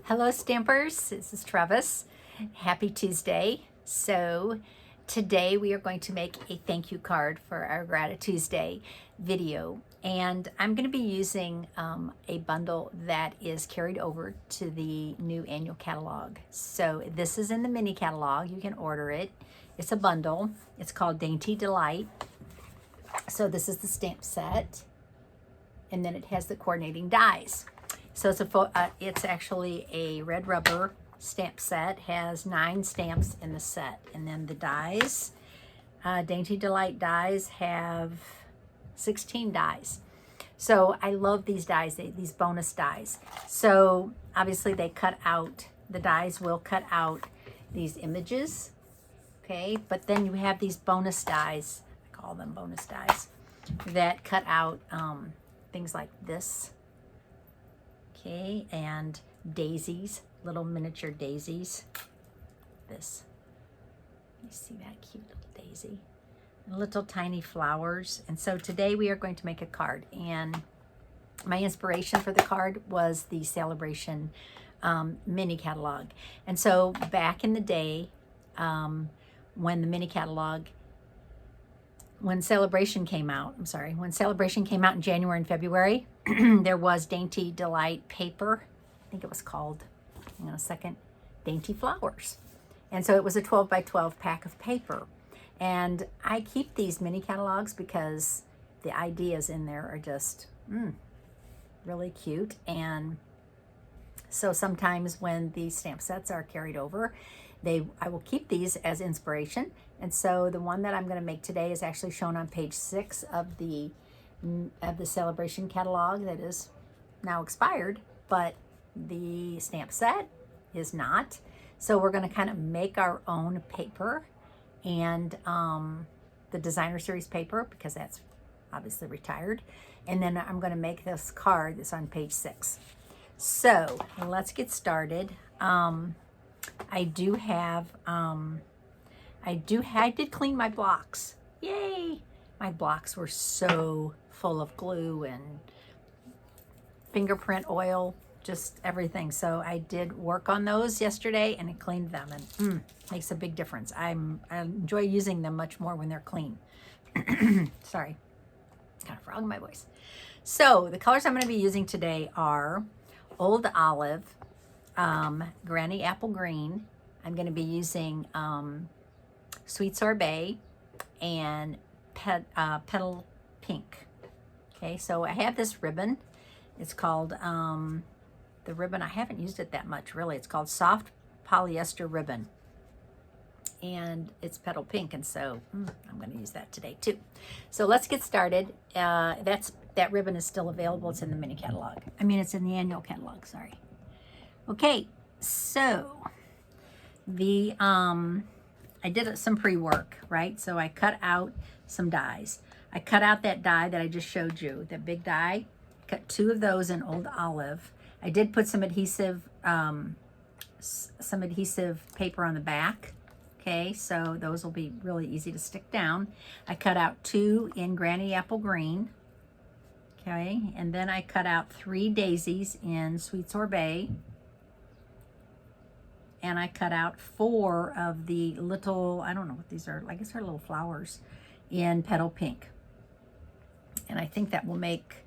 Hello Stampers, this is Trevis. Happy Tuesday. So today we are going to make a thank you card for our Gratitude Tuesday video, and I'm going to be using a bundle that is carried over to the new annual catalog. So this is in the mini catalog. You can order it. It's a bundle. It's called Dainty Delight. So this is the stamp set, and then it has the coordinating dies. So it's actually a red rubber stamp set, has 9 stamps in the set. And then the dies, Dainty Delight dies have 16 dies. So I love these dies, these bonus dies. So obviously they cut out, the dies will cut out these images, okay? But then you have these bonus dies, I call them bonus dies, that cut out things like this. Okay, and daisies, little miniature daisies. This, you see that cute little daisy? And little tiny flowers. And so today we are going to make a card. And my inspiration for the card was the SaleABration mini catalog. And so back in the day, when the mini catalog, when SaleABration came out, when SaleABration came out in January and February, there was Dainty Delight paper. I think it was called, hang on a second, Dainty Flowers. And so it was a 12 by 12 pack of paper. And I keep these mini catalogs because the ideas in there are just really cute. And so sometimes when these stamp sets are carried over, I will keep these as inspiration. And so the one that I'm going to make today is actually shown on page 6 of the SaleABration catalog that is now expired, but the stamp set is not. So we're going to kind of make our own paper and the designer series paper, because that's obviously retired. And then I'm going to make this card that's on page 6. So let's get started. I did clean my blocks. Yay! My blocks were so full of glue and fingerprint oil, just everything. So I did work on those yesterday and I cleaned them, and makes a big difference. I enjoy using them much more when they're clean. Sorry, got a frog in my voice. So the colors I'm going to be using today are Old Olive, Granny Apple Green. I'm going to be using Sweet Sorbet, and Petal Pink. Okay, so I have this ribbon. It's called, the ribbon, I haven't used it that much really. It's called Soft Polyester Ribbon. And it's Petal Pink, and so I'm going to use that today too. So let's get started. That ribbon is still available. It's in the mini catalog. I mean, it's in the annual catalog, sorry. Okay, so I did some pre-work, right? So I cut out some dies. I cut out that die that I just showed you, that big die. Cut 2 of those in Old Olive. I did put some adhesive paper on the back. Okay, so those will be really easy to stick down. I cut out 2 in Granny Apple Green. Okay, and then I cut out 3 daisies in Sweet Sorbet. And I cut out 4 of the little, I don't know what these are, I guess they're little flowers, in Petal Pink. And I think that will make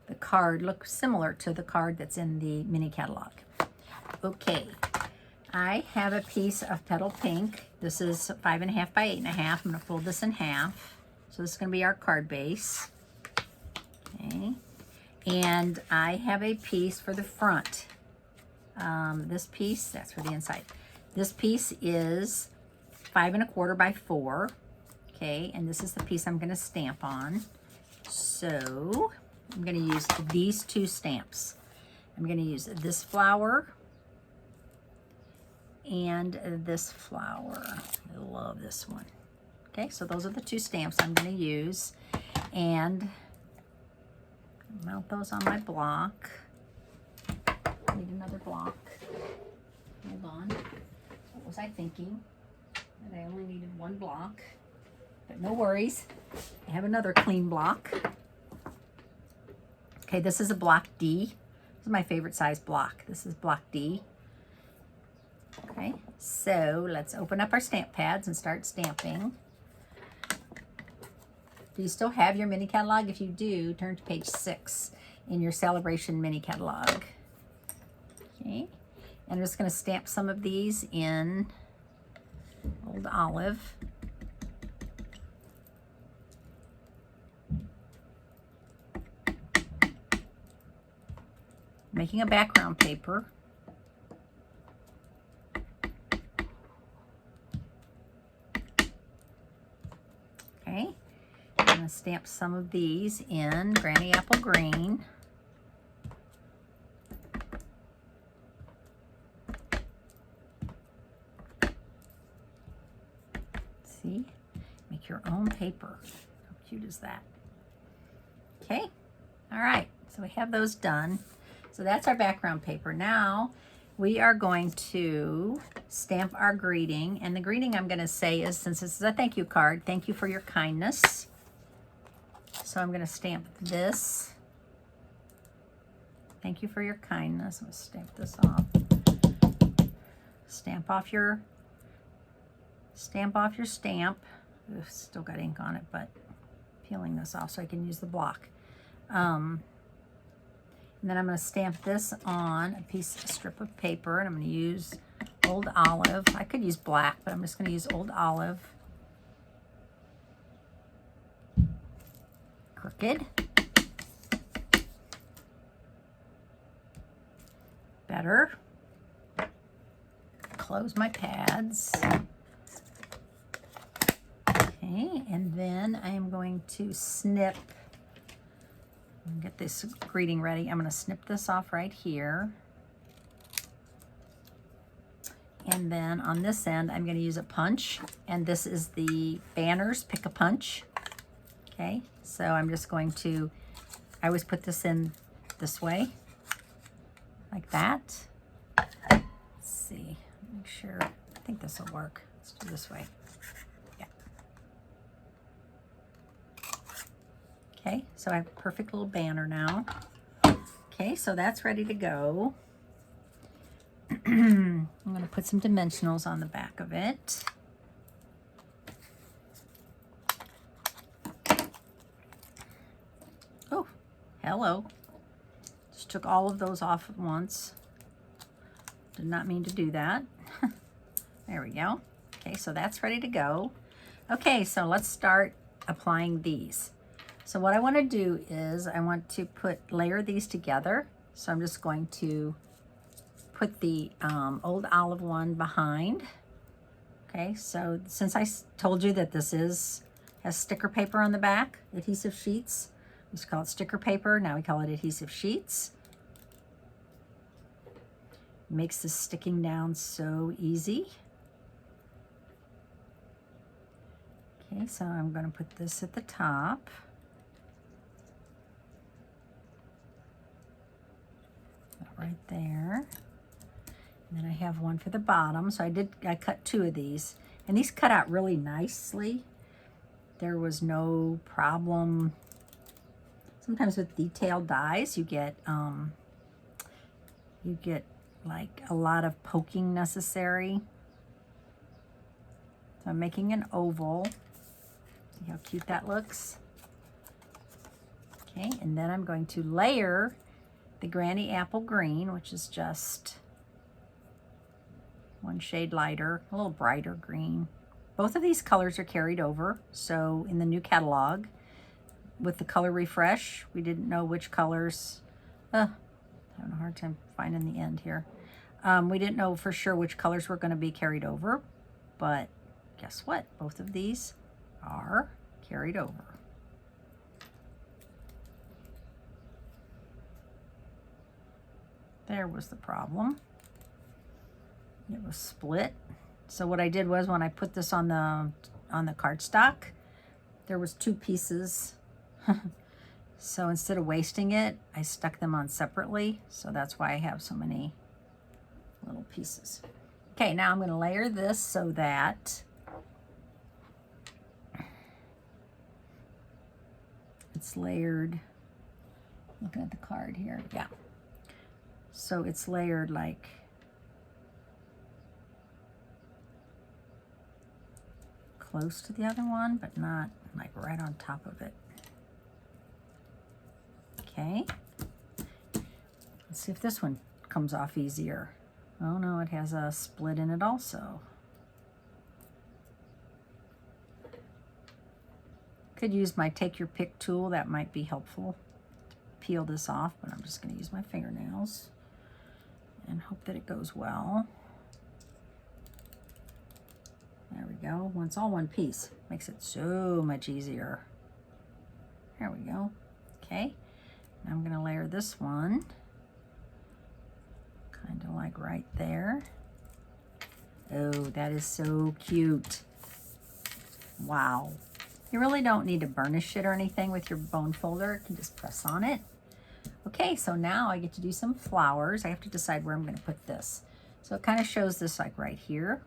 the card look similar to the card that's in the mini catalog. Okay, I have a piece of Petal Pink. This is 5.5 by 8.5. I'm going to fold this in half. So this is going to be our card base. Okay, and I have a piece for the front. This piece, that's for the inside. This piece is 5 1/4 by 4. Okay, and this is the piece I'm going to stamp on. So I'm going to use these 2 stamps. I'm going to use this flower and this flower. I love this one. Okay, so those are the 2 stamps I'm going to use, and mount those on my block. Need another block. Hold on. What was I thinking? That I only needed 1 block. But no worries. I have another clean block. Okay, this is a block D. This is my favorite size block. This is block D. Okay, so let's open up our stamp pads and start stamping. Do you still have your mini catalog? If you do, turn to page 6 in your SaleABration mini catalog. Okay, and I'm just going to stamp some of these in Old Olive. Making a background paper. Okay, I'm going to stamp some of these in Granny Apple Green. See, make your own paper. How cute is that? Okay, all right, so we have those done. So that's our background paper. Now we are going to stamp our greeting. And the greeting I'm going to say is, since this is a thank you card, thank you for your kindness. So I'm going to stamp this. Thank you for your kindness. I'm going to stamp this off. Stamp off your stamp. Ooh, still got ink on it, but peeling this off so I can use the block. And then I'm going to stamp this on a strip of paper, and I'm going to use Old Olive. I could use black, but I'm just going to use Old Olive. Crooked. Better. Close my pads. Okay, and then I am going to snip. Get this greeting ready. I'm going to snip this off right here. And then on this end, I'm going to use a punch. And this is the banners, pick a punch. Okay, so I'm just going to, I always put this in this way, like that. Let's see, make sure, I think this will work. Let's do this way. Okay, so I have a perfect little banner now. Okay, so that's ready to go. I'm going to put some dimensionals on the back of it. Oh, hello. Just took all of those off at once. Did not mean to do that. There we go. Okay, so that's ready to go. Okay, so let's start applying these. So what I want to do is I want to layer these together. So I'm just going to put the Old Olive one behind. Okay, so since I told you that this has sticker paper on the back, adhesive sheets, we used to call it sticker paper, now we call it adhesive sheets. Makes the sticking down so easy. Okay, so I'm going to put this at the top. Right there. And then I have one for the bottom. So I cut 2 of these. And these cut out really nicely. There was no problem. Sometimes with detailed dies, you get like a lot of poking necessary. So I'm making an oval. See how cute that looks? Okay, and then I'm going to layer the Granny Apple Green, which is just one shade lighter, a little brighter green. Both of these colors are carried over. So in the new catalog, with the color refresh, we didn't know which colors, having a hard time finding the end here. We didn't know for sure which colors were going to be carried over, but guess what? Both of these are carried over. There was the problem. It was split. So what I did was when I put this on the cardstock, there was 2 pieces. So instead of wasting it, I stuck them on separately. So that's why I have so many little pieces. Okay, now I'm going to layer this so that it's layered. Looking at the card here, yeah. So it's layered like close to the other one, but not like right on top of it. Okay. Let's see if this one comes off easier. Oh no, it has a split in it also. Could use my take your pick tool. That might be helpful to peel this off, but I'm just going to use my fingernails and hope that it goes well. There we go. When it's all one piece, makes it so much easier. There we go. Okay. Now I'm going to layer this one kind of like right there. Oh, that is so cute. Wow. You really don't need to burnish it or anything with your bone folder. You can just press on it. Okay, so now I get to do some flowers. I have to decide where I'm going to put this. So it kind of shows this like right here.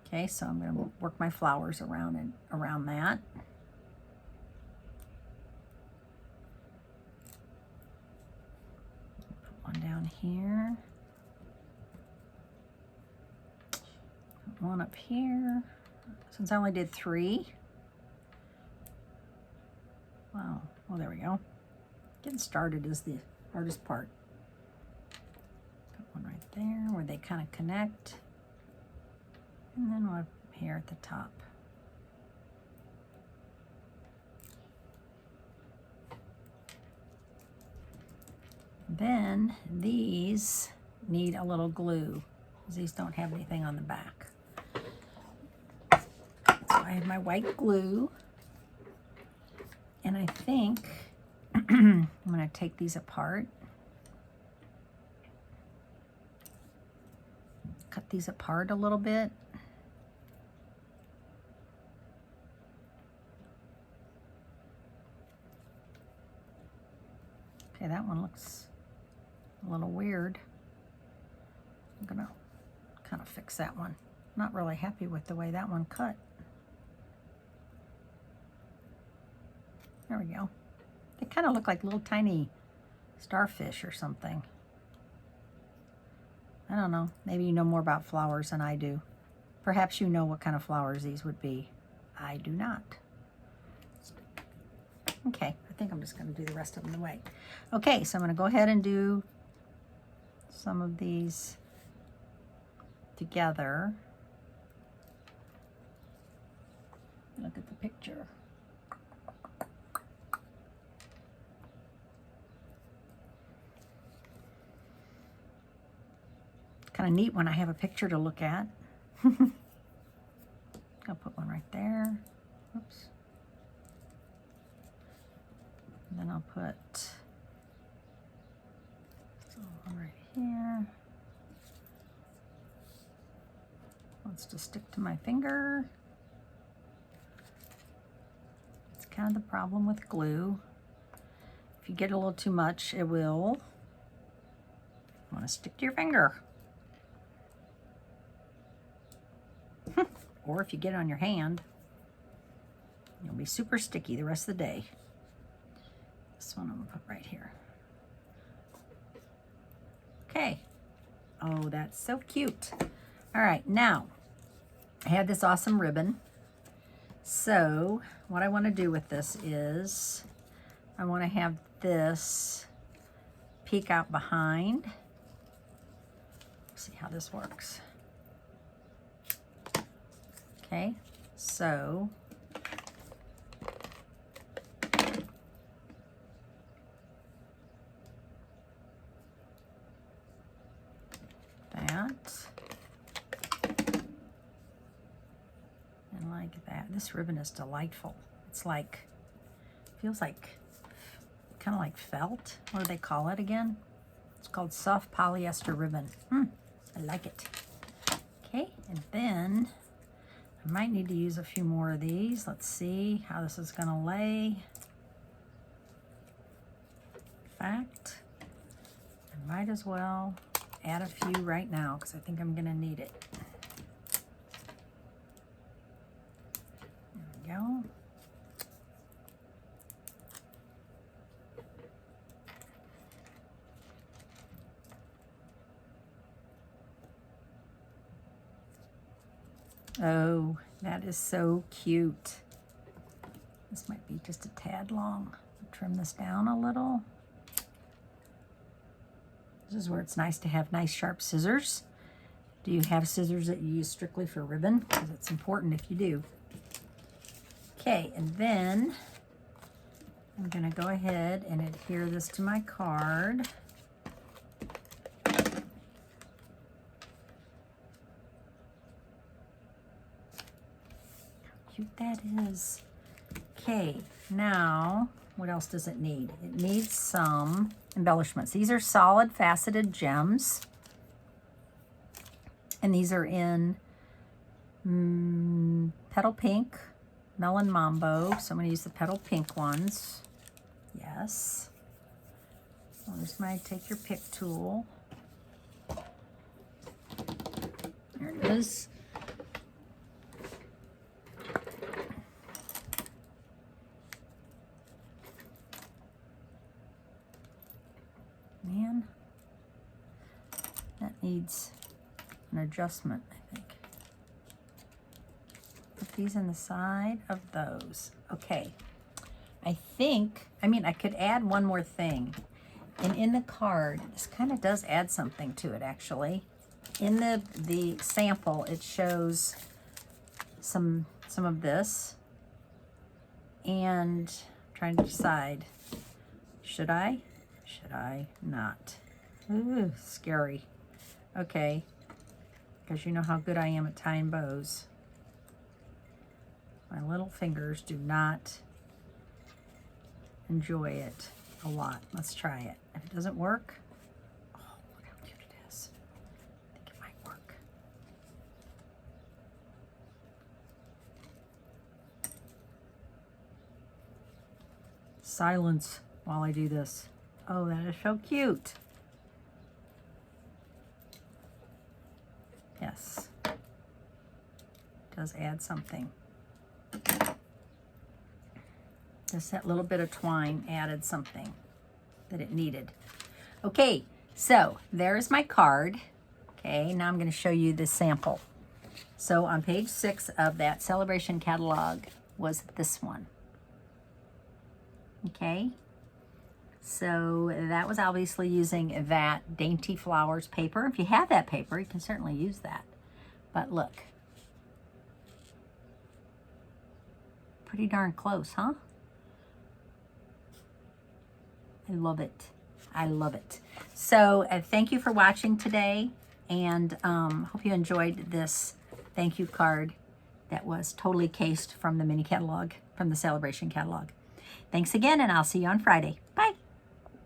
Okay, so I'm going to work my flowers around and around that. Put one down here. Put one up here. Since I only did 3. Wow. Oh, there we go. Getting started is the hardest part. Put one right there where they kind of connect. And then one here at the top. Then these need a little glue because these don't have anything on the back. So I have my white glue, and I think I'm going to take these apart. Cut these apart a little bit. Okay, that one looks a little weird. I'm gonna kind of fix that one. Not really happy with the way that one cut. There we go. They kind of look like little tiny starfish or something. I don't know. Maybe you know more about flowers than I do. Perhaps you know what kind of flowers these would be. I do not. Okay, I think I'm just going to do the rest of them the way. Okay, so I'm going to go ahead and do some of these together. Look at the picture. Kind of neat when I have a picture to look at. I'll put one right there. Oops. And then I'll put one right here. Wants to stick to my finger. It's kind of the problem with glue. If you get a little too much, it will want to stick to your finger. Or if you get it on your hand, you'll be super sticky the rest of the day. This one I'm gonna put right here. Okay. Oh, that's so cute. All right, now I have this awesome ribbon. So what I want to do with this is I want to have this peek out behind. Let's see how this works. Okay, so that, and like that. This ribbon is delightful. It's like, feels like, kind of like felt. What do they call it again? It's called soft polyester ribbon. I like it. Okay, and then I might need to use a few more of these. Let's see how this is gonna lay. In fact, I might as well add a few right now because I think I'm gonna need it. There we go. Oh, that is so cute. This might be just a tad long. I'll trim this down a little. This is where it's nice to have nice sharp scissors. Do you have scissors that you use strictly for ribbon? Because it's important if you do. Okay, and then I'm going to go ahead and adhere this to my card. How cute that is. Okay, now what else does it need? It needs some embellishments. These are solid faceted gems. And these are in Petal Pink, Melon Mambo. So I'm going to use the Petal Pink ones. Yes. There's my take your pick tool. There it is. Man, that needs an adjustment, I think. Put these in the side of those. Okay. I could add one more thing. And in the card, this kind of does add something to it, actually. In the sample, it shows some of this. And I'm trying to decide, should I not? Ooh, scary. Okay. Because you know how good I am at tying bows. My little fingers do not enjoy it a lot. Let's try it. If it doesn't work, oh, look how cute it is. I think it might work. Silence while I do this. Oh, that is so cute. Yes. It does add something. Just that little bit of twine added something that it needed. Okay, so there's my card. Okay, now I'm going to show you the sample. So on page 6 of that SaleABration catalog was this one. Okay, so that was obviously using that Dainty Flowers paper. If you have that paper, you can certainly use that. But look, pretty darn close, huh? I love it. I love it. So thank you for watching today, and hope you enjoyed this thank you card that was totally cased from the mini catalog, from the SaleABration catalog. Thanks again, and I'll see you on Friday. Bye.